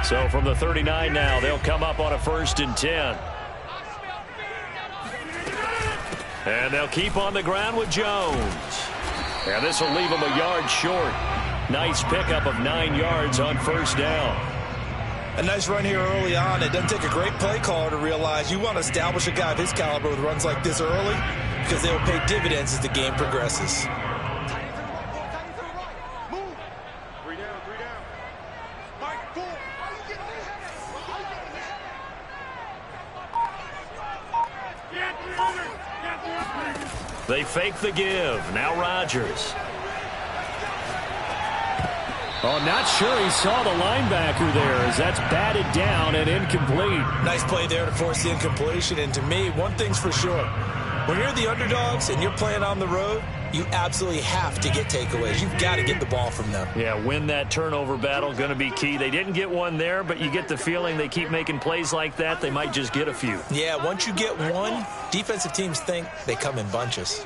So from the 39 now, they'll come up on a 1st and 10. And they'll keep on the ground with Jones. And this will leave them a yard short. Nice pickup of 9 yards on 1st down. A nice run here early on. It doesn't take a great play caller to realize you want to establish a guy of his caliber with runs like this early because they will pay dividends as the game progresses. They fake the give. Now Rodgers. Oh, not sure he saw the linebacker there as that's batted down and incomplete. Nice play there to force the incompletion. And to me, one thing's for sure. When you're the underdogs and you're playing on the road, you absolutely have to get takeaways. You've got to get the ball from them. Yeah, win that turnover battle, going to be key. They didn't get one there, but you get the feeling they keep making plays like that, they might just get a few. Yeah, once you get one, defensive teams think they come in bunches.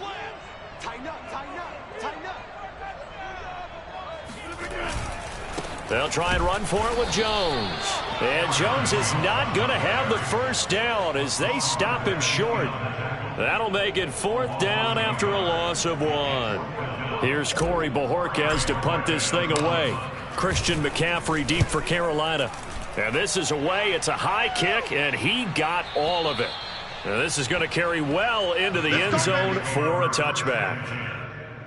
They'll try and run for it with Jones. And Jones is not going to have the 1st down as they stop him short. That'll make it 4th down after a loss of 1. Here's Corey Bojorquez to punt this thing away. Christian McCaffrey deep for Carolina. And this is away. It's a high kick, and he got all of it. Now this is going to carry well into the end zone for a touchback.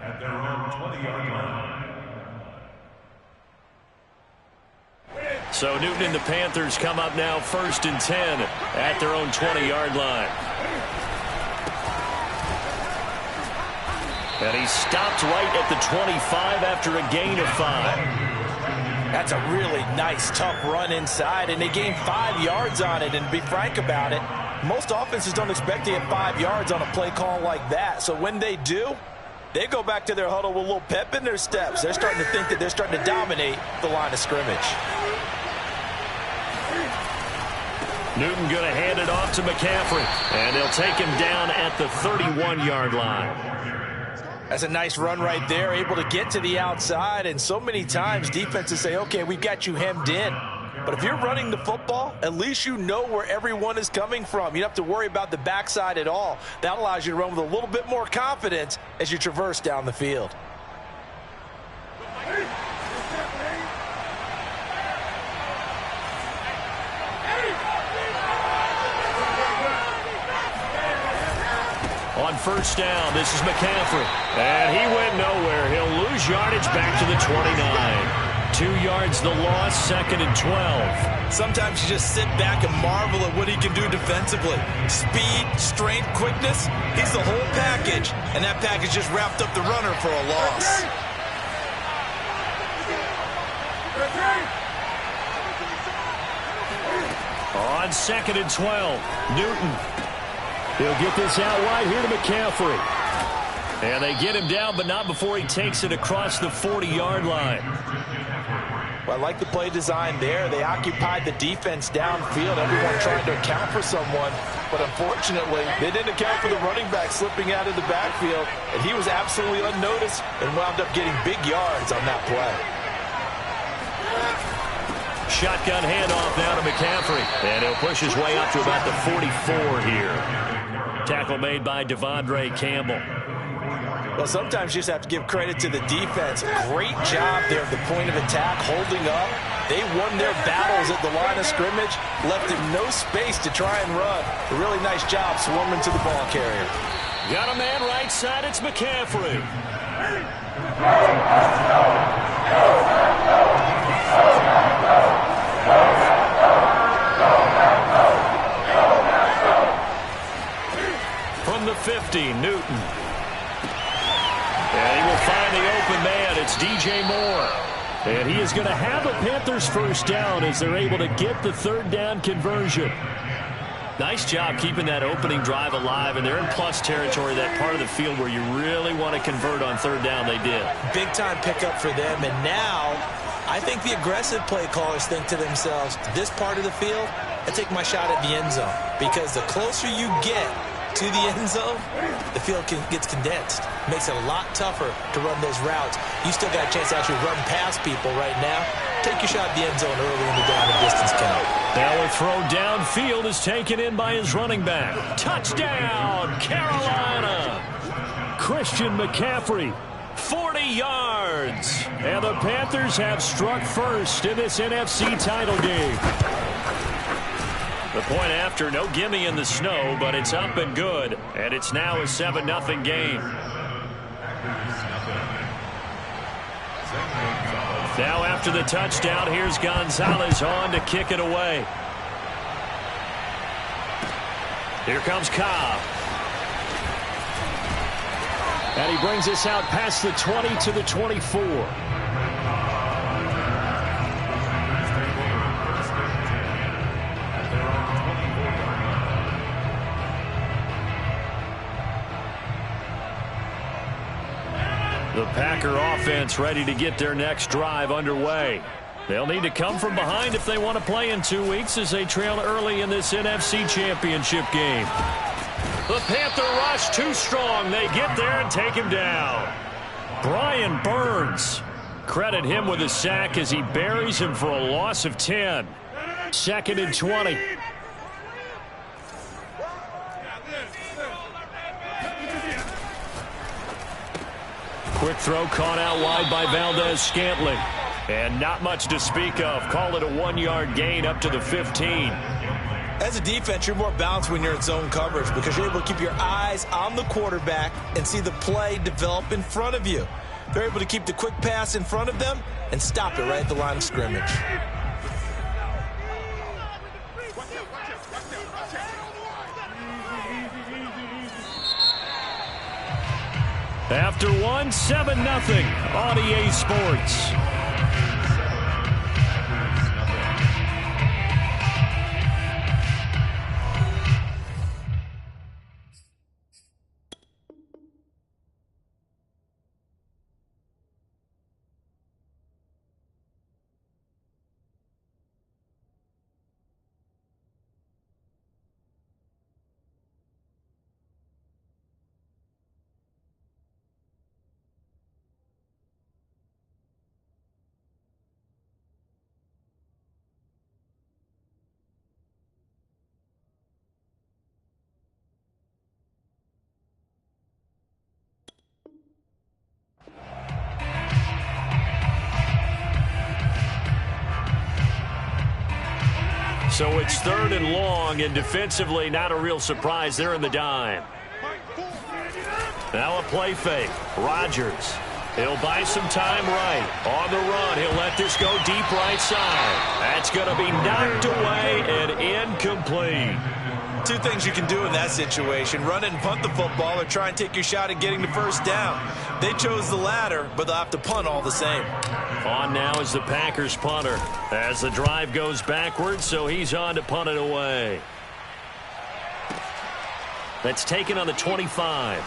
At their own 20-yard line. So Newton and the Panthers come up now 1st and 10 at their own 20-yard line. And he stopped right at the 25 after a gain of 5. That's a really nice, tough run inside, and they gained 5 yards on it. And to be frank about it, most offenses don't expect to get 5 yards on a play call like that. So when they do, they go back to their huddle with a little pep in their steps. They're starting to think that they're starting to dominate the line of scrimmage. Newton going to hand it off to McCaffrey, and they'll take him down at the 31-yard line. That's a nice run right there, able to get to the outside, and so many times defenses say, okay, we've got you hemmed in. But if you're running the football, at least you know where everyone is coming from. You don't have to worry about the backside at all. That allows you to run with a little bit more confidence as you traverse down the field. On 1st down, this is McCaffrey. And he went nowhere. He'll lose yardage back to the 29. 2 yards the loss, 2nd and 12. Sometimes you just sit back and marvel at what he can do defensively. Speed, strength, quickness, he's the whole package. And that package just wrapped up the runner for a loss. On 2nd and 12, Newton. He'll get this out wide here to McCaffrey. And they get him down, but not before he takes it across the 40-yard line. Well, I like the play design there. They occupied the defense downfield. Everyone trying to account for someone. But unfortunately, they didn't account for the running back slipping out of the backfield. And he was absolutely unnoticed and wound up getting big yards on that play. Shotgun handoff now to McCaffrey. And he'll push his way up to about the 44 here. Tackle made by Devondre Campbell. Well, sometimes you just have to give credit to the defense. Great job there at the point of attack, holding up. They won their battles at the line of scrimmage, left him no space to try and run. A really nice job swarming to the ball carrier. Got a man right side, it's McCaffrey. From the 50, Newton. And he will find the open man. It's DJ Moore. And he is going to have a Panthers 1st down as they're able to get the 3rd down conversion. Nice job keeping that opening drive alive, and they're in plus territory, that part of the field where you really want to convert on 3rd down. They did. Big-time pickup for them, and now I think the aggressive play callers think to themselves, this part of the field, I take my shot at the end zone, because the closer you get to the end zone, the field gets condensed. Makes it a lot tougher to run those routes. You still got a chance to actually run past people right now. take your shot at the end zone early in the down and distance count. Now a throw downfield is taken in by his running back. Touchdown, Carolina! Christian McCaffrey, 40 yards. And the Panthers have struck first in this NFC title game. The point after, no gimme in the snow, but it's up and good. And it's now a 7-0 game. Now after the touchdown, here's Gonzalez on to kick it away. Here comes Cobb. And he brings us out past the 20 to the 24. The Packer offense ready to get their next drive underway. They'll need to come from behind if they want to play in 2 weeks as they trail early in this NFC Championship game. The Panther rush too strong. They get there and take him down. Brian Burns. Credit him with a sack as he buries him for a loss of 10. 2nd and 20. Quick throw caught out wide by Valdez-Scantling. And not much to speak of. Call it a 1-yard gain up to the 15. As a defense, you're more balanced when you're in zone coverage because you're able to keep your eyes on the quarterback and see the play develop in front of you. They're able to keep the quick pass in front of them and stop it right at the line of scrimmage. After one, 7-0 on EA Sports. So it's 3rd and long, and defensively not a real surprise. They're in the dime. Now a play fake. Rodgers. He'll buy some time right. On the run, he'll let this go deep right side. That's going to be knocked away and incomplete. 2 things you can do in that situation. Run it and punt the football or try and take your shot at getting the first down. They chose the latter, but they'll have to punt all the same. On now is the Packers punter as the drive goes backwards, so he's on to punt it away. That's taken on the 25.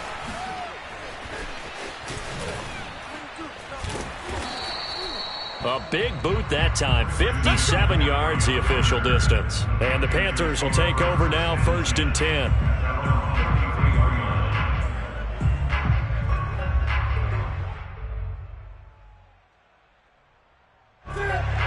A big boot that time. 57 yards the official distance. And the Panthers will take over now, 1st and 10.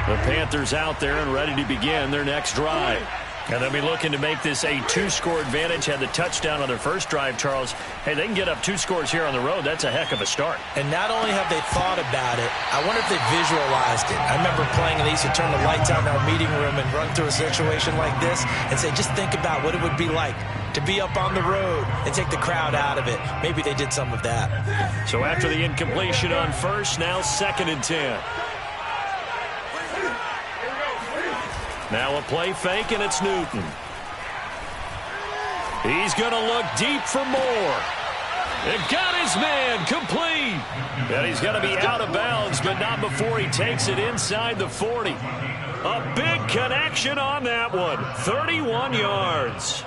The Panthers out there and ready to begin their next drive. And they'll be looking to make this a 2-score advantage. Had the touchdown on their first drive, Charles. Hey, they can get up 2 scores here on the road. That's a heck of a start. And not only have they thought about it, I wonder if they visualized it. I remember playing, and they used to turn the lights out in our meeting room and run through a situation like this and say, just think about what it would be like to be up on the road and take the crowd out of it. Maybe they did some of that. So after the incompletion on first, now 2nd and 10. Now a play fake, and it's Newton. He's going to look deep for more. And got his man complete. And he's going to be out of bounds, but not before he takes it inside the 40. A big connection on that one. 31 yards.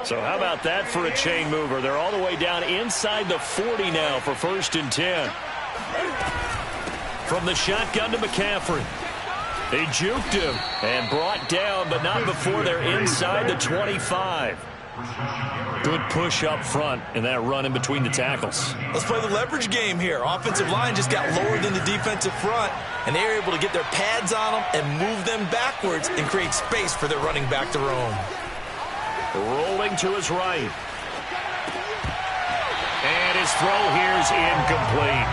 So how about that for a chain mover? They're all the way down inside the 40 now for 1st and 10. From the shotgun to McCaffrey. He juked him and brought down, but not before they're inside the 25. Good push up front in that run in between the tackles. Let's play the leverage game here. Offensive line just got lower than the defensive front, and they were able to get their pads on them and move them backwards and create space for their running back to roam. Rolling to his right. And his throw here is incomplete.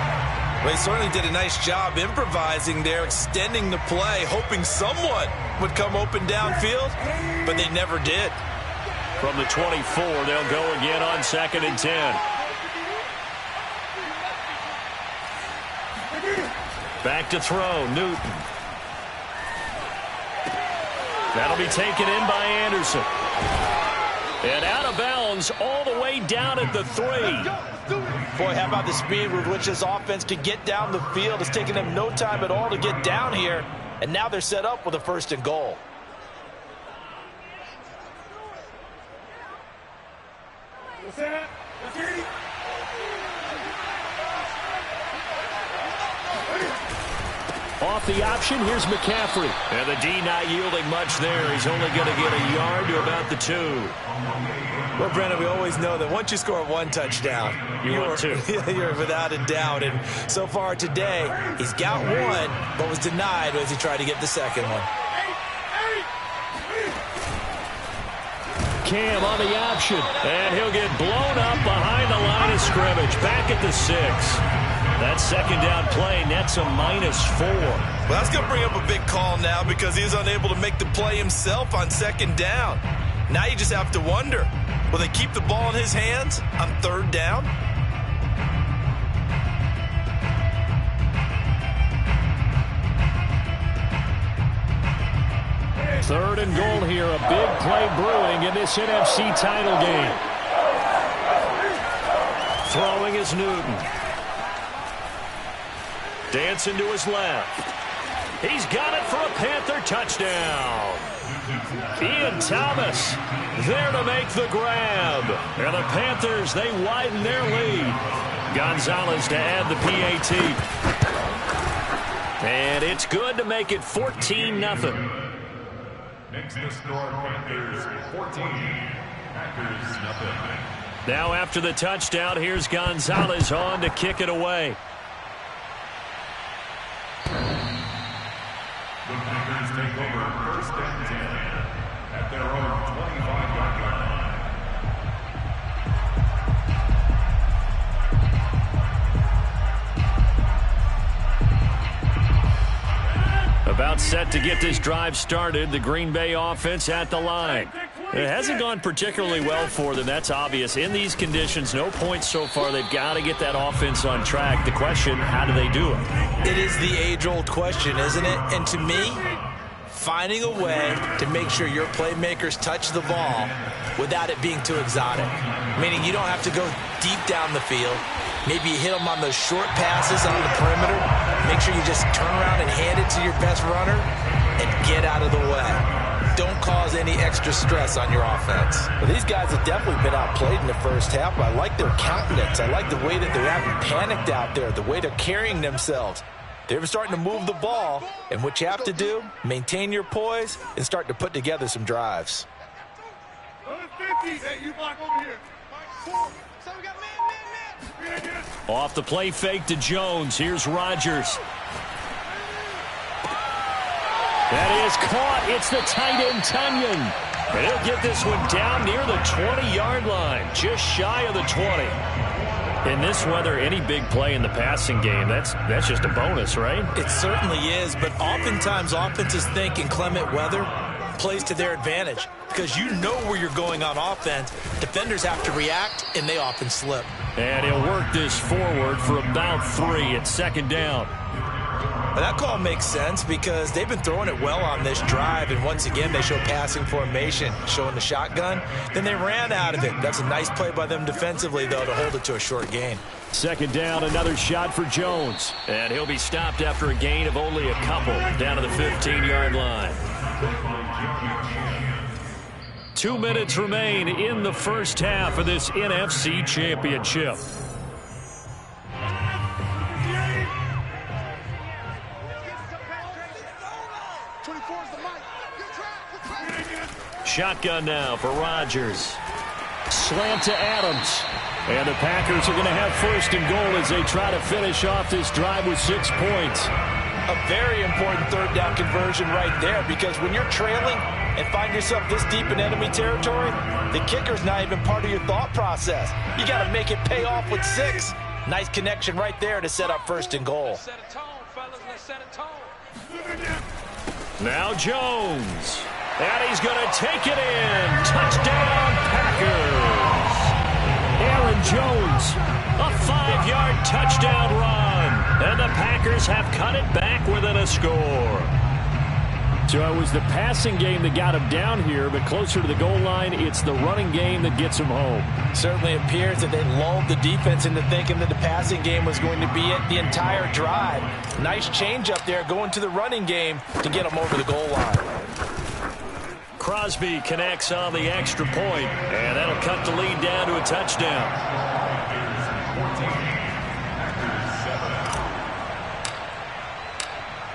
Well, he certainly did a nice job improvising there, extending the play, hoping someone would come open downfield, but they never did. From the 24, they'll go again on 2nd and 10. Back to throw, Newton. That'll be taken in by Anderson. And out of bounds all the way down at the 3. Boy, how about the speed with which this offense could get down the field? It's taken them no time at all to get down here, and now they're set up with a 1st and goal. Off the option, here's McCaffrey. And the D not yielding much there. He's only going to get a yard to about the 2. Well, Brandon, we always know that once you score 1 touchdown, you're 2. You're without a doubt. And so far today, he's got 1, but was denied as he tried to get the 2nd one. Cam on the option, and he'll get blown up behind the line of scrimmage. Back at the 6. That 2nd down play nets a -4. Well, that's going to bring up a big call now because he's unable to make the play himself on 2nd down. Now you just have to wonder, will they keep the ball in his hands on 3rd down? Third and goal here, a big play brewing in this NFC title game. Throwing is Newton. Dancing to his left. He's got it for a Panther touchdown. Ian Thomas there to make the grab. And the Panthers, they widen their lead. Gonzalez to add the PAT. And it's good to make it 14-0. Makes the score Panthers 14, Packers 0. Now after the touchdown, here's Gonzalez on to kick it away. The Packers take over 1st and 10 at their own 25-yard line. About set to get this drive started, the Green Bay offense at the line. It hasn't gone particularly well for them, that's obvious. In these conditions, no points so far. They've got to get that offense on track. The question, how do they do it? It is the age-old question, isn't it? And to me, finding a way to make sure your playmakers touch the ball without it being too exotic. Meaning you don't have to go deep down the field. Maybe you hit them on those short passes on the perimeter. Make sure you just turn around and hand it to your best runner and get out of the way. Don't cause any extra stress on your offense. Well, these guys have definitely been outplayed in the first half. I like their countenance. I like the way that they're acting panicked out there, the way they're carrying themselves. They're starting to move the ball, and what you have to do, maintain your poise and start to put together some drives. Off the play fake to Jones. Here's Rodgers. That is caught. It's the tight end, Tunyon. And he'll get this one down near the 20-yard line, just shy of the 20. In this weather, any big play in the passing game, that's just a bonus, right? It certainly is, but oftentimes offenses think inclement weather plays to their advantage because you know where you're going on offense. Defenders have to react, and they often slip. And he'll work this forward for about 3 at 2nd down. Well, that call makes sense because they've been throwing it well on this drive, and once again they show passing formation, showing the shotgun. Then they ran out of it. That's a nice play by them defensively, though, to hold it to a short gain. 2nd down, another shot for Jones. And he'll be stopped after a gain of only a couple down to the 15-yard line. 2 minutes remain in the first half of this NFC Championship. shotgun now for Rodgers. Slant to Adams. And the Packers are going to have first and goal as they try to finish off this drive with 6 points. A very important third down conversion right there, because when you're trailing and find yourself this deep in enemy territory, the kicker's not even part of your thought process. You got to make it pay off with 6. Nice connection right there to set up first and goal. Now Jones. And he's going to take it in. Touchdown, Packers. Aaron Jones, a 5-yard touchdown run. And the Packers have cut it back within a score. So it was the passing game that got him down here, but closer to the goal line, it's the running game that gets him home. Certainly appears that they lulled the defense into thinking that the passing game was going to be it the entire drive. Nice change up there going to the running game to get him over the goal line. Crosby connects on the extra point, and that'll cut the lead down to a touchdown.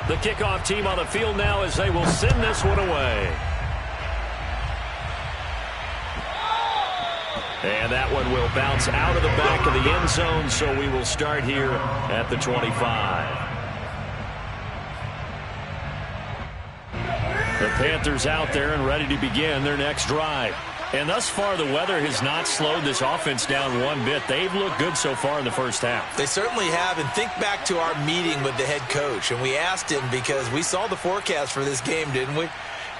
The kickoff team on the field now as they will send this one away. And that one will bounce out of the back of the end zone, so we will start here at the 25. The Panthers out there and ready to begin their next drive. And thus far, the weather has not slowed this offense down one bit. They've looked good so far in the first half. They certainly have. And think back to our meeting with the head coach. And we asked him, because we saw the forecast for this game, didn't we?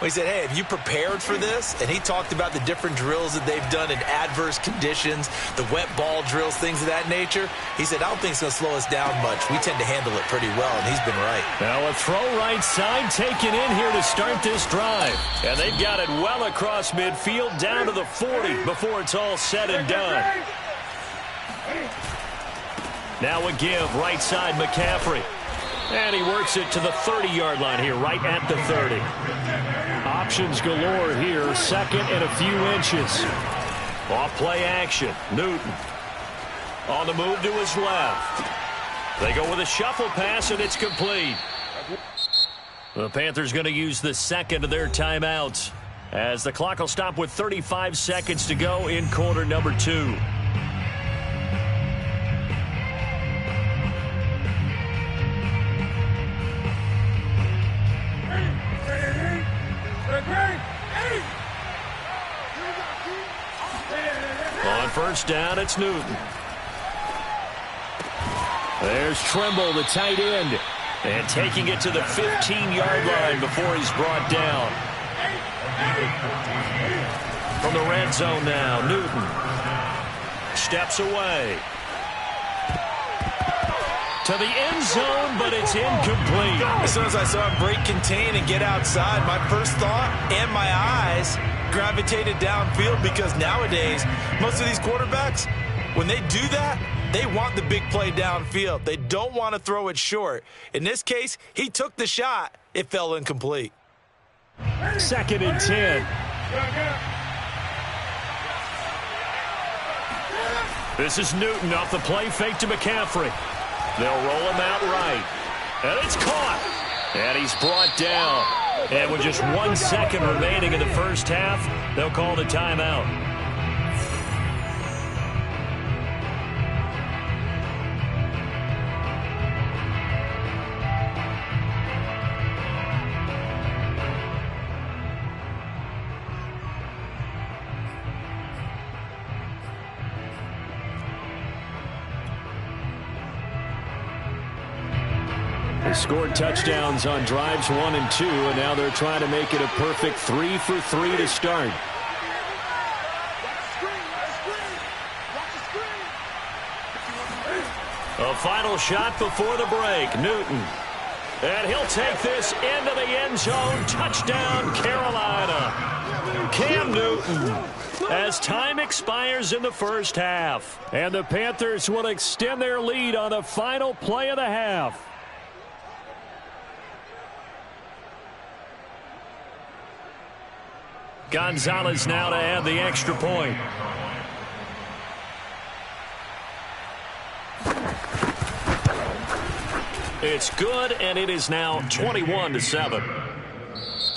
We said, hey, have you prepared for this? And he talked about the different drills that they've done in adverse conditions, the wet ball drills, things of that nature. He said, I don't think it's going to slow us down much. We tend to handle it pretty well, and he's been right. Now a throw right side taken in here to start this drive. And they've got it well across midfield down to the 40 before it's all said and done. Now a give right side McCaffrey. And he works it to the 30-yard line here, right at the 30. Options galore here, second and a few inches. Off play action, Newton. On the move to his left. They go with a shuffle pass, and it's complete. The Panthers going to use the second of their timeouts, as the clock will stop with 35 seconds to go in quarter number 2. On first down, it's Newton. There's Trimble, the tight end, and taking it to the 15-yard line before he's brought down. From the red zone now, Newton steps away to the end zone, but it's incomplete. As soon as I saw him break contain and get outside, my first thought and my eyes gravitated downfield, because nowadays most of these quarterbacks, when they do that, they want the big play downfield. They don't want to throw it short. In this case, he took the shot. It fell incomplete. Second and 10. This is Newton off the play fake to McCaffrey. They'll roll him out right. And it's caught. And he's brought down. And with just 1 second remaining in the first half, they'll call the timeout. They scored touchdowns on drives 1 and 2, and now they're trying to make it a perfect 3 for 3 to start. A final shot before the break. Newton. And he'll take this into the end zone. Touchdown, Carolina. Cam Newton. As time expires in the first half. And the Panthers will extend their lead on the final play of the half. Gonzalez now to add the extra point. It's good, and it is now 21-7.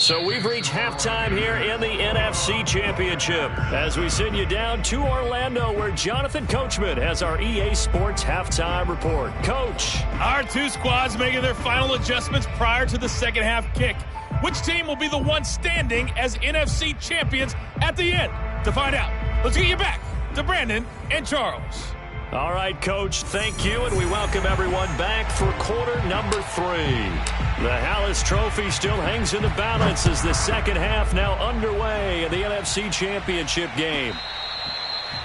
So we've reached halftime here in the NFC Championship as we send you down to Orlando where Jonathan Coachman has our EA Sports halftime report. Coach. Our two squads making their final adjustments prior to the second half kick. Which team will be the one standing as NFC champions at the end? To find out, let's get you back to Brandon and Charles. All right, Coach, thank you, and we welcome everyone back for quarter number 3. The Hallis Trophy still hangs in the balance as the second half now underway in the NFC Championship game.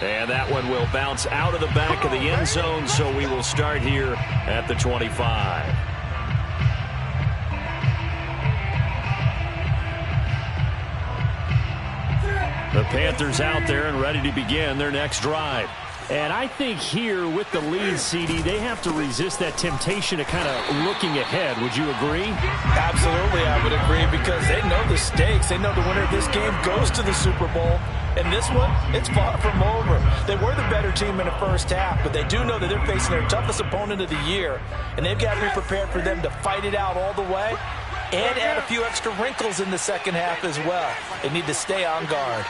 And that one will bounce out of the back of the end zone, so we will start here at the 25. The Panthers out there and ready to begin their next drive. And I think here with the lead, CD, they have to resist that temptation of kind of looking ahead. Would you agree? Absolutely, I would agree, because they know the stakes. They know the winner of this game goes to the Super Bowl. And this one, it's far from over. They were the better team in the first half, but they do know that they're facing their toughest opponent of the year. And they've got to be prepared for them to fight it out all the way and add a few extra wrinkles in the second half as well. They need to stay on guard.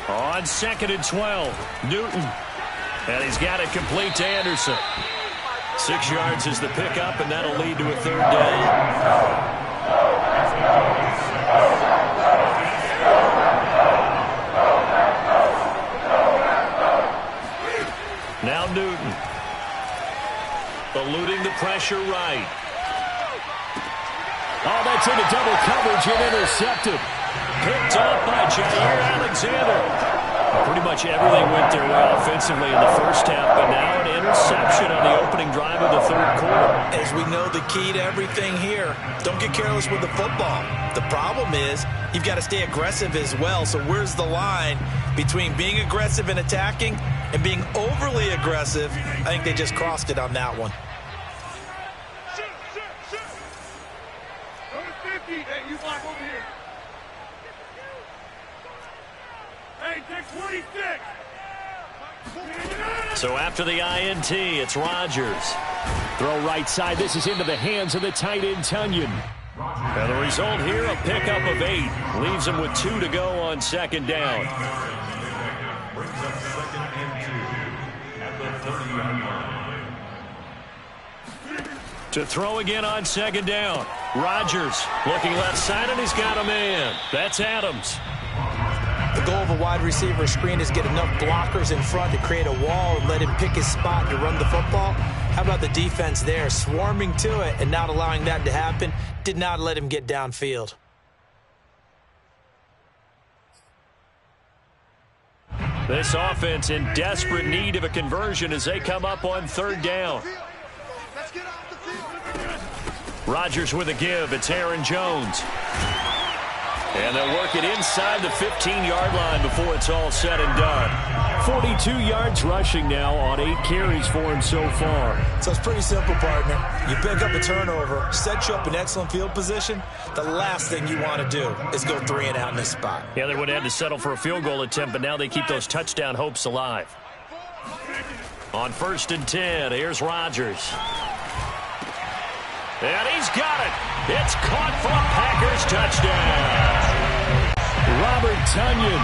On 2nd and 12, Newton. And he's got it complete to Anderson. 6 yards is the pickup, and that'll lead to a third down. Now Newton. Eluding the pressure right. Oh, that's into double coverage and intercepted. Picked up by Jair Alexander. Pretty much everything went their way offensively in the first half, but now an interception on the opening drive of the third quarter. As we know, the key to everything here, don't get careless with the football. The problem is you've got to stay aggressive as well. So where's the line between being aggressive and attacking and being overly aggressive? I think they just crossed it on that one. So after the INT, it's Rodgers. Throw right side. This is into the hands of the tight end, Tunyon. And the result here, a pickup of 8. Leaves him with 2 to go on second down. Brings up 2nd and 2 at the 30-yard line. To throw again on second down. Rodgers looking left side, and he's got a man. That's Adams. The goal of a wide receiver screen is get enough blockers in front to create a wall and let him pick his spot to run the football. How about the defense there, swarming to it and not allowing that to happen? Did not let him get downfield. This offense in desperate need of a conversion as they come up on third down. Rodgers with a give. It's Aaron Jones. And they'll work it inside the 15-yard line before it's all said and done. 42 yards rushing now on 8 carries for him so far. So it's pretty simple, partner. You pick up a turnover, set you up in excellent field position. The last thing you want to do is go 3 and out in this spot. Yeah, they would have had to settle for a field goal attempt, but now they keep those touchdown hopes alive. On 1st and 10, here's Rodgers. And he's got it. It's caught for a Packers touchdown. Robert Tunyon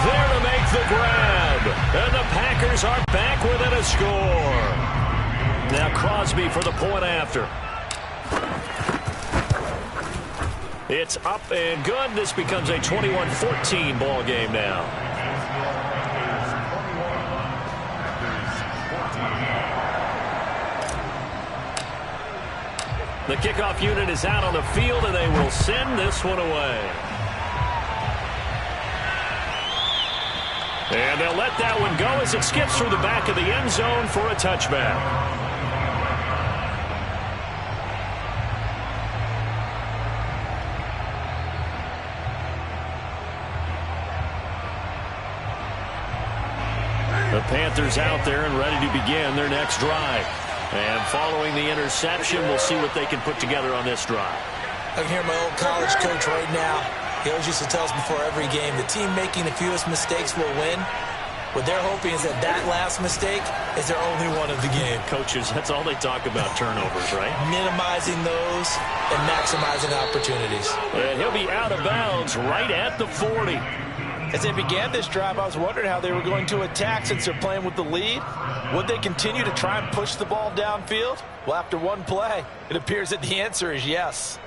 there to make the grab. And the Packers are back within a score. Now Crosby for the point after. It's up and good. This becomes a 21-14 ball game now. The kickoff unit is out on the field, and they will send this one away. And they'll let that one go as it skips through the back of the end zone for a touchback. The Panthers out there and ready to begin their next drive. And following the interception, we'll see what they can put together on this drive. I can hear my old college coach right now. He always used to tell us before every game, the team making the fewest mistakes will win. What they're hoping is that that last mistake is their only one of the game. Coaches, that's all they talk about, turnovers, right? Minimizing those and maximizing opportunities. And he'll be out of bounds right at the 40. As they began this drive, I was wondering how they were going to attack since they're playing with the lead. Would they continue to try and push the ball downfield? Well, after one play, it appears that the answer is yes.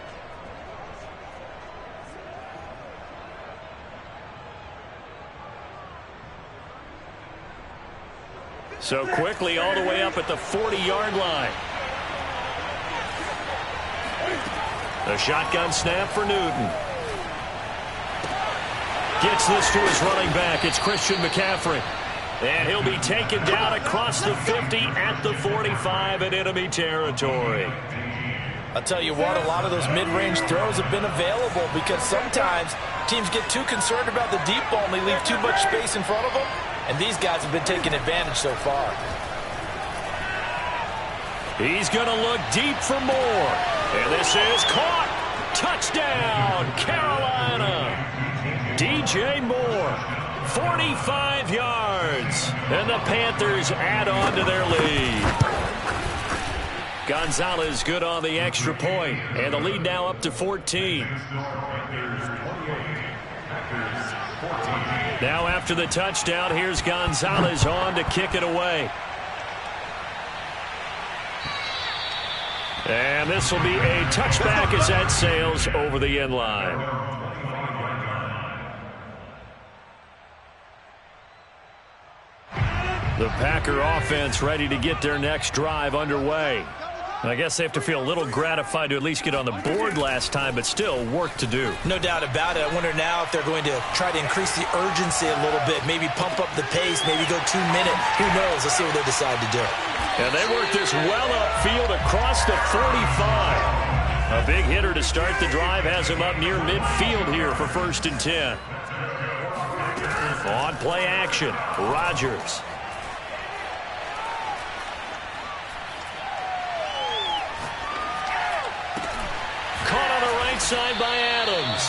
So quickly all the way up at the 40-yard line. A shotgun snap for Newton. Gets this to his running back. It's Christian McCaffrey. And he'll be taken down across the 50 at the 45 in enemy territory. I'll tell you what, a lot of those mid-range throws have been available because sometimes teams get too concerned about the deep ball and they leave too much space in front of them. And these guys have been taking advantage so far. He's going to look deep for more. And this is caught. Touchdown, Carolina. DJ Moore, 45 yards. And the Panthers add on to their lead. Gonzalez good on the extra point. And the lead now up to 14. Now after the touchdown, here's Gonzalez on to kick it away. And this will be a touchback as that sails over the end line. The Packer offense ready to get their next drive underway. I guess they have to feel a little gratified to at least get on the board last time, but still work to do. No doubt about it. I wonder now if they're going to try to increase the urgency a little bit, maybe pump up the pace, maybe go 2 minute. Who knows? Let's see what they decide to do. And they work this well upfield across the 45. A big hitter to start the drive has him up near midfield here for 1st and 10. On play action, Rodgers. Side by Adams.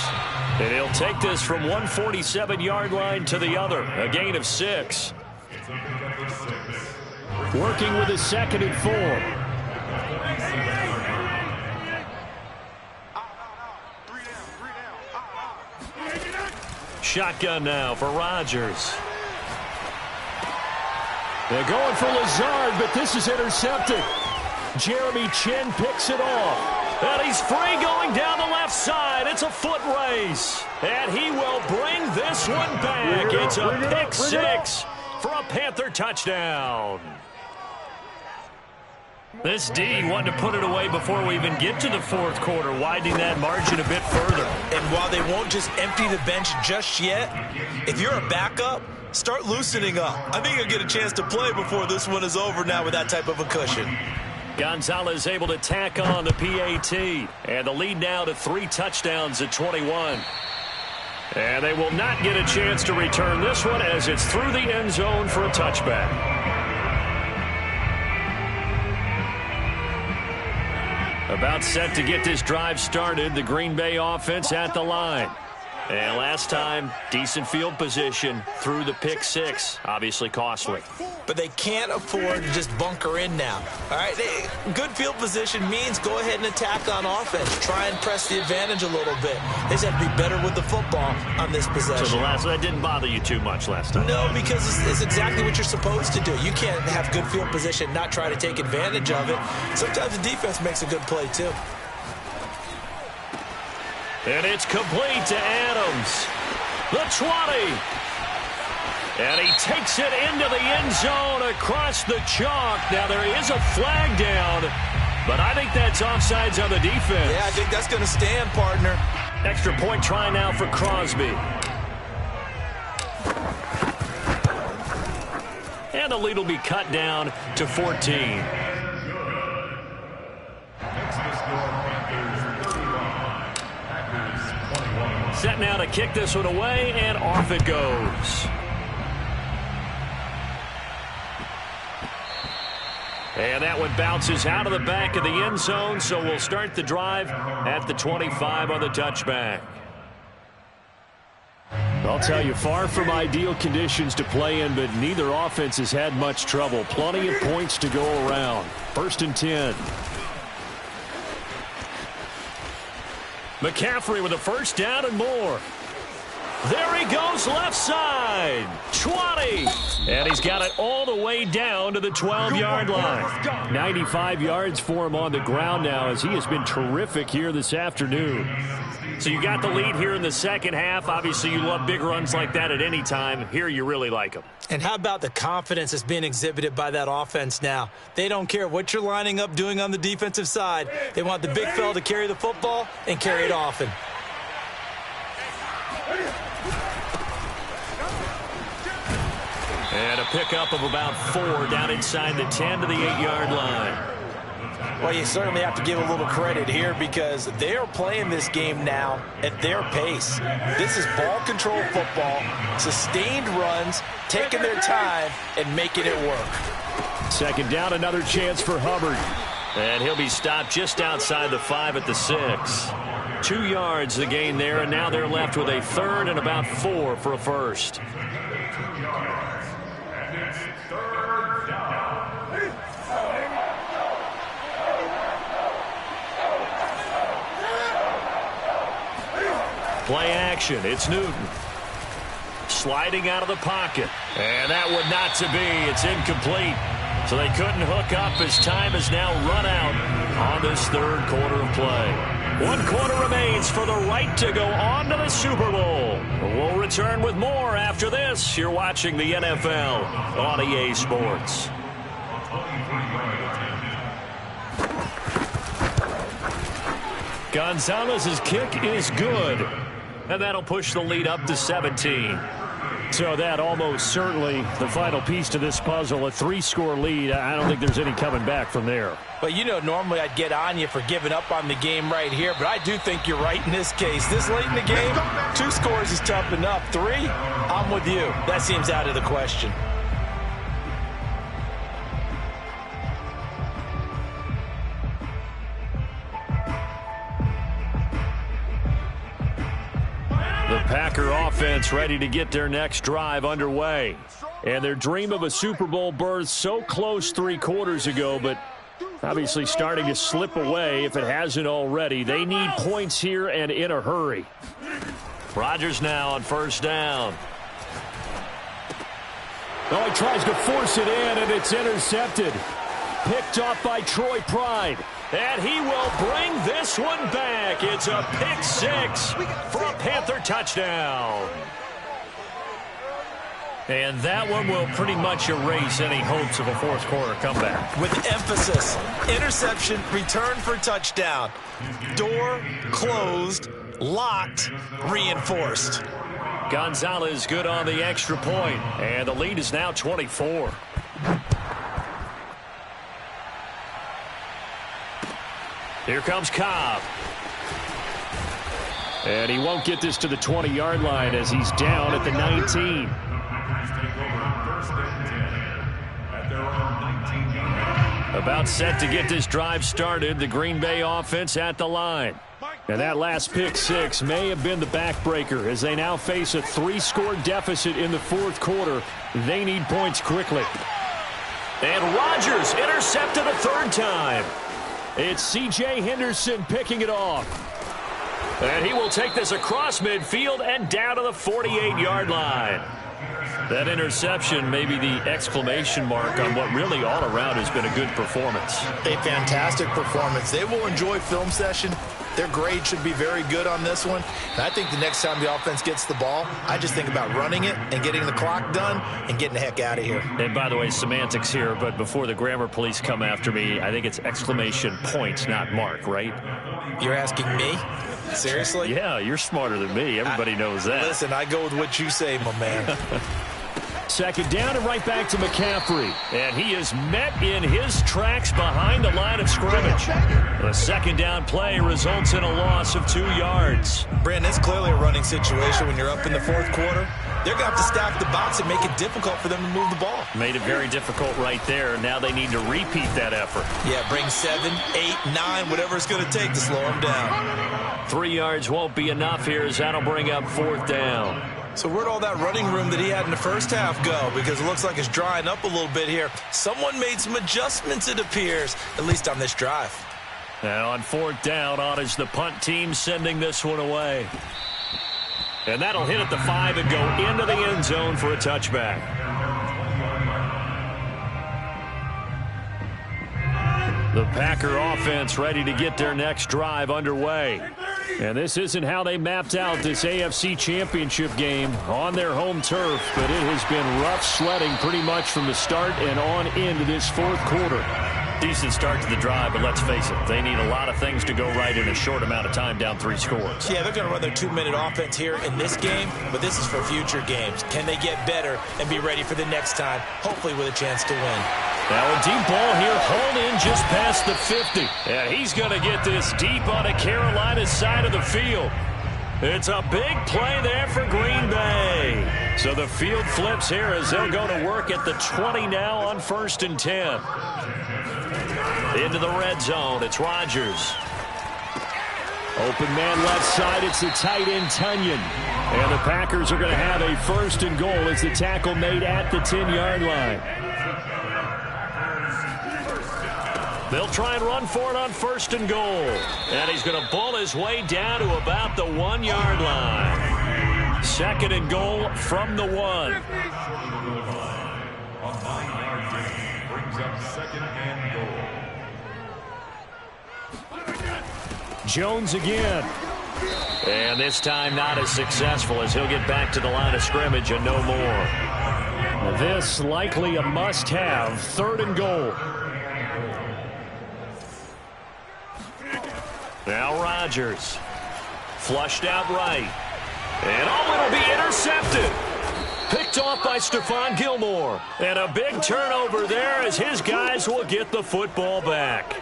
And he'll take this from 147-yard line to the other. A gain of 6. Working with his 2nd and 4. Shotgun now for Rodgers. They're going for Lazard, but this is intercepted. Jeremy Chin picks it off. And he's free going down the left side. It's a foot race. And he will bring this one back. It's a pick 6 for a Panther touchdown. This D wanted to put it away before we even get to the 4th quarter, widening that margin a bit further. And while they won't just empty the bench just yet, if you're a backup, start loosening up. I think you'll get a chance to play before this one is over now with that type of a cushion. Gonzalez able to tack on the PAT. And the lead now to 3 touchdowns at 21. And they will not get a chance to return this one as it's through the end zone for a touchback. About set to get this drive started. The Green Bay offense at the line. And last time, decent field position through the pick 6. Obviously costly. But they can't afford to just bunker in now. All right, good field position means go ahead and attack on offense. Try and press the advantage a little bit. They just have to be better with the football on this possession. So that didn't bother you too much last time? No, because it's exactly what you're supposed to do. You can't have good field position, not try to take advantage of it. Sometimes the defense makes a good play, too. And it's complete to Adams. The 20. And he takes it into the end zone across the chalk. Now there is a flag down, but I think that's offsides on the defense. Yeah, I think that's going to stand, partner. Extra point try now for Crosby. And the lead will be cut down to 14. Set now to kick this one away, and off it goes. And that one bounces out of the back of the end zone, so we'll start the drive at the 25 on the touchback. I'll tell you, far from ideal conditions to play in, but neither offense has had much trouble. Plenty of points to go around. 1st and 10. McCaffrey with a first down and more. There he goes, left side. 20. And he's got it all the way down to the 12-yard line. 95 yards for him on the ground now, as he has been terrific here this afternoon. So you got the lead here in the second half. Obviously, you love big runs like that at any time. Here you really like them. And how about the confidence that's being exhibited by that offense now? They don't care what you're lining up doing on the defensive side. They want the big fella to carry the football and carry it often. And a pickup of about 4 down inside the 10 to the 8-yard line. Well, you certainly have to give a little credit here because they are playing this game now at their pace. This is ball control football, sustained runs, taking their time and making it work. 2nd down, another chance for Hubbard. And he'll be stopped just outside the 5 at the 6. 2 yards the gain there, and now they're left with a 3rd and about 4 for a first. Play action. It's Newton. Sliding out of the pocket. And that would not to be. It's incomplete. So they couldn't hook up as time is now run out on this 3rd quarter of play. 1 quarter remains for the right to go on to the Super Bowl. We'll return with more after this. You're watching the NFL on EA Sports. Gonzalez's kick is good. And that'll push the lead up to 17. So that almost certainly the final piece to this puzzle, a 3-score lead. I don't think there's any coming back from there. But, you know, normally I'd get on you for giving up on the game right here, but I do think you're right in this case. This late in the game, 2 scores is tough enough. 3, I'm with you. That seems out of the question. The Packer offense ready to get their next drive underway. And their dream of a Super Bowl berth so close 3 quarters ago, but obviously starting to slip away if it hasn't already. They need points here and in a hurry. Rodgers now on 1st down. Oh, he tries to force it in, and it's intercepted. Picked off by Troy Pride. And he will bring this one back. It's a pick 6 for a Panther touchdown. And that one will pretty much erase any hopes of a 4th quarter comeback. With emphasis, interception, return for touchdown. Door closed, locked, reinforced. Gonzalez good on the extra point, and the lead is now 24. Here comes Cobb. And he won't get this to the 20-yard line as he's down at the 19. About set to get this drive started. The Green Bay offense at the line. And that last pick 6 may have been the backbreaker as they now face a 3-score deficit in the 4th quarter. They need points quickly. And Rodgers intercepted a 3rd time. It's C.J. Henderson picking it off. And he will take this across midfield and down to the 48-yard line. That interception may be the exclamation mark on what really all around has been a good performance. A fantastic performance. They will enjoy film session. Their grade should be very good on this one. And I think the next time the offense gets the ball, I just think about running it and getting the clock done and getting the heck out of here. And by the way, semantics here, but before the grammar police come after me, I think it's exclamation points, not mark, right? You're asking me? Seriously? Yeah, you're smarter than me. Everybody knows that. Listen, I go with what you say, my man. 2nd down and right back to McCaffrey. And he is met in his tracks behind the line of scrimmage. The 2nd down play results in a loss of 2 yards. Brandon, it's clearly a running situation when you're up in the 4th quarter. They're going to have to stack the box and make it difficult for them to move the ball. Made it very difficult right there. Now they need to repeat that effort. Yeah, bring 7, 8, 9, whatever it's going to take to slow them down. 3 yards won't be enough here as that'll bring up 4th down. So where'd all that running room that he had in the first half go? Because it looks like it's drying up a little bit here. Someone made some adjustments, it appears, at least on this drive. And on 4th down, on is the punt team sending this one away. And that'll hit at the 5 and go into the end zone for a touchback. The Packer offense ready to get their next drive underway. And this isn't how they mapped out this AFC Championship game on their home turf, but it has been rough sledding pretty much from the start and on into this 4th quarter. Decent start to the drive, but let's face it, they need a lot of things to go right in a short amount of time down 3 scores. Yeah, they're going to run their 2-minute offense here in this game, but this is for future games. Can they get better and be ready for the next time, hopefully with a chance to win? Now a deep ball here, hauled in just past the 50. And he's going to get this deep on the Carolina side of the field. It's a big play there for Green Bay. So the field flips here as they'll go to work at the 20 now on 1st and 10. Into the red zone, it's Rodgers. Open man left side, it's the tight end Tunyon. And the Packers are going to have a 1st and goal as the tackle made at the 10-yard line. They'll try and run for it on 1st and goal. And he's going to ball his way down to about the 1-yard line. 2nd and goal from the 1. On 9-yard gain, brings up 2nd and goal. Jones again. And this time not as successful as he'll get back to the line of scrimmage and no more. This likely a must-have. 3rd and goal. Now Rodgers. Flushed out right. And it'll be intercepted. Picked off by Stephon Gilmore. And a big turnover there as his guys will get the football back.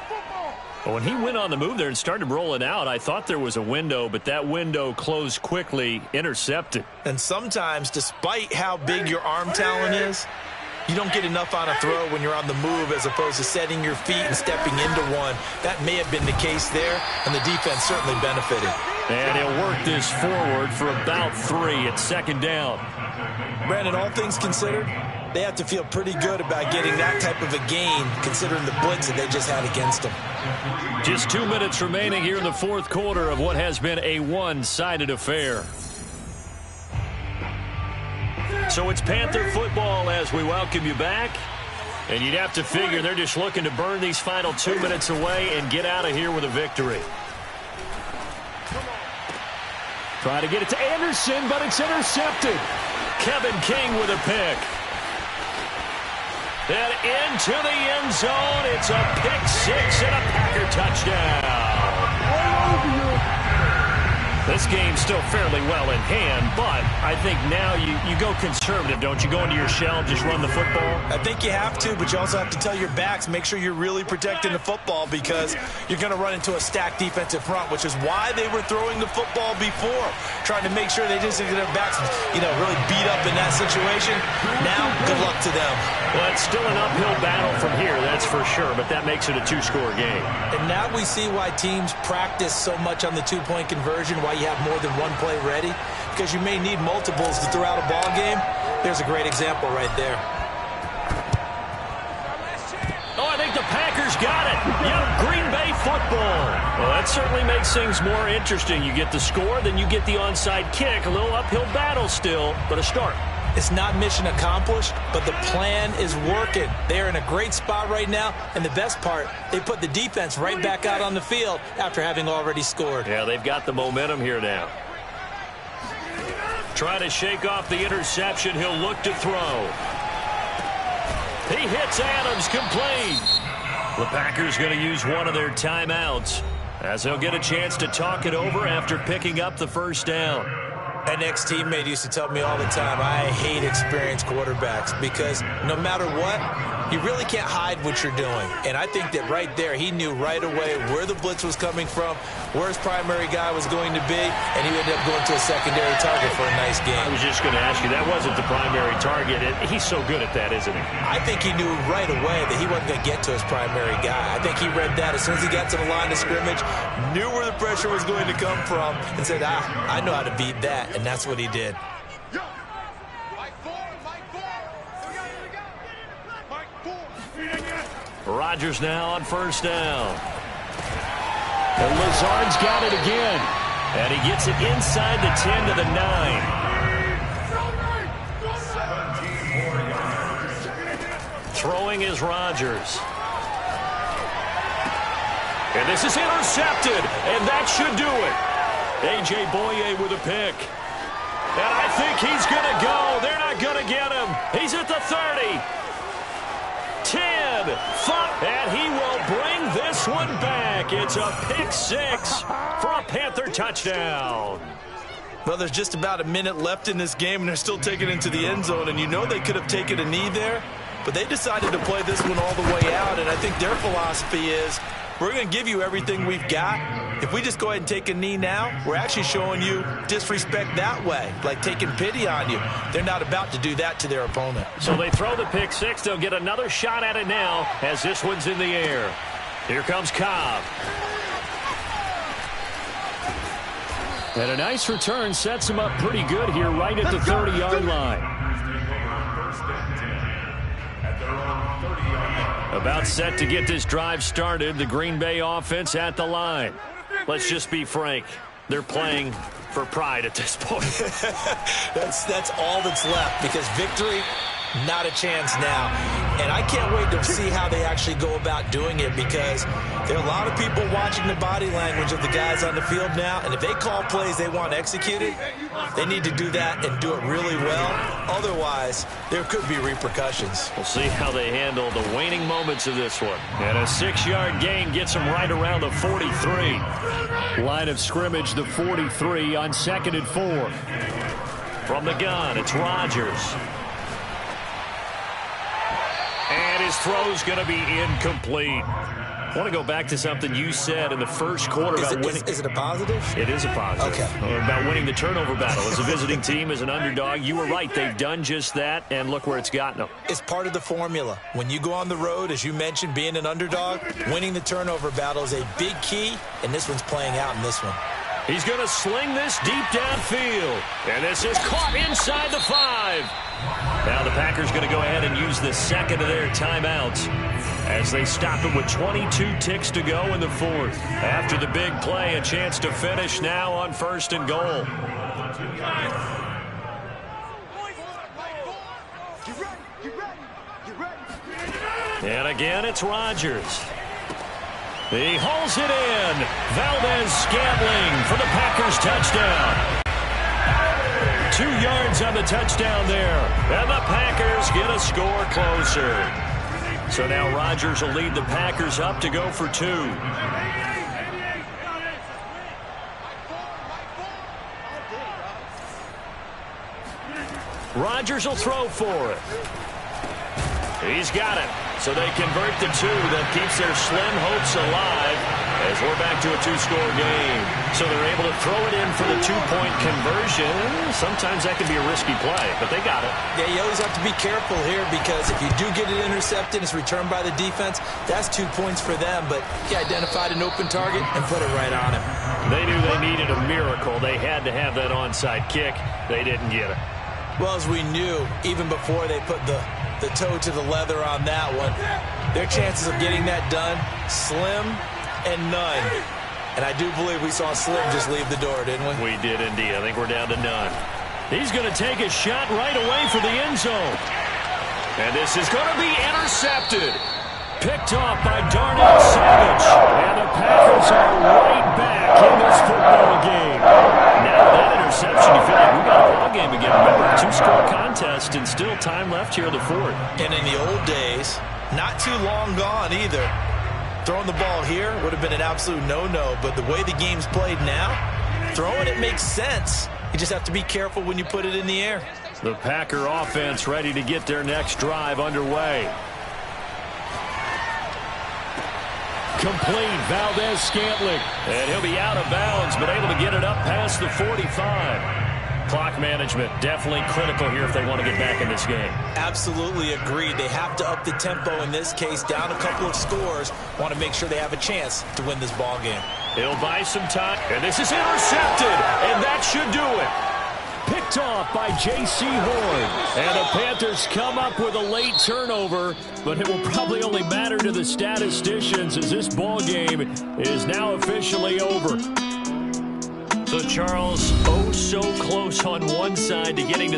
When he went on the move there and started rolling out, I thought there was a window, but that window closed quickly, intercepted. And sometimes, despite how big your arm talent is, you don't get enough on a throw when you're on the move as opposed to setting your feet and stepping into one. That may have been the case there, and the defense certainly benefited. And he'll work this forward for about 3 at 2nd down. Brandon, all things considered, they have to feel pretty good about getting that type of a gain considering the blitz that they just had against them. Just 2 minutes remaining here in the 4th quarter of what has been a one-sided affair. So it's Panther football as we welcome you back. And you'd have to figure they're just looking to burn these final 2 minutes away and get out of here with a victory. Try to get it to Anderson, but it's intercepted. Kevin King with a pick. And into the end zone, it's a pick 6 and a Packer touchdown. This game's still fairly well in hand, but I think now you go conservative, don't you? Go into your shell, just run the football? I think you have to, but you also have to tell your backs, make sure you're really protecting the football because you're going to run into a stacked defensive front, which is why they were throwing the football before, trying to make sure they just get their backs, really beat up in that situation. Now, good luck to them. Well, it's still an uphill battle from here, that's for sure, but that makes it a 2-score game. And now we see why teams practice so much on the 2-point conversion, why you have more than one play ready, because you may need multiples to throw out a ball game. There's a great example right there. Oh, I think the Packers got it. Yep, Green Bay football. Well, that certainly makes things more interesting. You get the score, then you get the onside kick. A little uphill battle still, but a start. It's not mission accomplished, but the plan is working. They're in a great spot right now, and the best part, they put the defense right back out on the field after having already scored. Yeah, they've got the momentum here now. Trying to shake off the interception. He'll look to throw. He hits Adams complete. The Packers going to use one of their timeouts as they'll get a chance to talk it over after picking up the 1st down. An ex-teammate used to tell me all the time, I hate experienced quarterbacks because no matter what, you really can't hide what you're doing. And I think that right there, he knew right away where the blitz was coming from, where his primary guy was going to be, and he ended up going to a secondary target for a nice game. I was just going to ask you, that wasn't the primary target. He's so good at that, isn't he? I think he knew right away that he wasn't going to get to his primary guy. I think he read that as soon as he got to the line of scrimmage, knew where the pressure was going to come from, and said, I know how to beat that. And that's what he did. Rodgers now on first down. And Lazard's got it again. And he gets it inside the 10 to the 9. Throwing is Rodgers. And this is intercepted. And that should do it. A.J. Boye with a pick. And I think he's going to go. They're not going to get him. He's at the 30. 10, 5, and he will bring this one back. It's a pick six for a Panther touchdown. Well, there's just about a minute left in this game, and they're still taking it into the end zone. And you know they could have taken a knee there, but they decided to play this one all the way out. And I think their philosophy is, we're going to give you everything we've got. If we just go ahead and take a knee now, we're actually showing you disrespect that way, like taking pity on you. They're not about to do that to their opponent. So they throw the pick six. They'll get another shot at it now as this one's in the air. Here comes Cobb. And a nice return sets him up pretty good here right at the 30-yard line. About set to get this drive started. The Green Bay offense at the line. Let's just be frank. They're playing for pride at this point. That's all that's left, because victory, not a chance now. And I can't wait to see how they actually go about doing it, because there are a lot of people watching the body language of the guys on the field now, and if they call plays they want executed, they need to do that and do it really well. Otherwise, there could be repercussions. We'll see how they handle the waning moments of this one. And a 6-yard gain gets them right around the 43. Line of scrimmage, the 43 on 2nd and 4. From the gun, it's Rodgers. And his throw's going to be incomplete. I want to go back to something you said in the first quarter about winning. Is it a positive? It is a positive. Okay. About winning the turnover battle as a visiting team, as an underdog. You were right. They've done just that, and look where it's gotten them. It's part of the formula. When you go on the road, as you mentioned, being an underdog, winning the turnover battle is a big key, and this one's playing out in this one. He's going to sling this deep downfield, and this is caught inside the 5. Now the Packers going to go ahead and use the second of their timeouts as they stop it with 22 ticks to go in the 4th. After the big play, a chance to finish now on 1st and goal. And again, it's Rodgers. He hauls it in. Valdez-Scantling for the Packers touchdown. 2 yards on the touchdown there. And the Packers get a score closer. So now Rodgers will lead the Packers up to go for 2. Rodgers will throw for it. He's got it. So they convert the 2. That keeps their slim hopes alive as we're back to a 2-score game. So they're able to throw it in for the 2-point conversion. Sometimes that can be a risky play, but they got it. Yeah, you always have to be careful here, because if you do get it intercepted, it's returned by the defense, that's 2 points for them. But he identified an open target and put it right on him. They knew they needed a miracle. They had to have that onside kick. They didn't get it. Well, as we knew, even before they put the toe to the leather on that one, their chances of getting that done, slim and none. And I do believe we saw Slim just leave the door, didn't we? We did indeed. I think we're down to none. He's going to take a shot right away for the end zone. And this is going to be intercepted. Picked off by Darnell Savage. And the Packers are right back in this football game. Now that interception, you feel like we got a ball game again. Remember, 2-score contest and still time left here in the 4th. And in the old days, not too long gone either, throwing the ball here would have been an absolute no-no. But the way the game's played now, throwing it makes sense. You just have to be careful when you put it in the air. The Packer offense ready to get their next drive underway. Complete, Valdez-Scantling. And he'll be out of bounds, but able to get it up past the 45. Clock management definitely critical here if they want to get back in this game. Absolutely agreed. They have to up the tempo in this case, down a couple of scores. Want to make sure they have a chance to win this ball game. He'll buy some time, and this is intercepted, and that should do it. Picked picked off by J.C. Horn. And the Panthers come up with a late turnover, but it will probably only matter to the statisticians as this ball game is now officially over. So, Charles, oh so close on one side to getting to the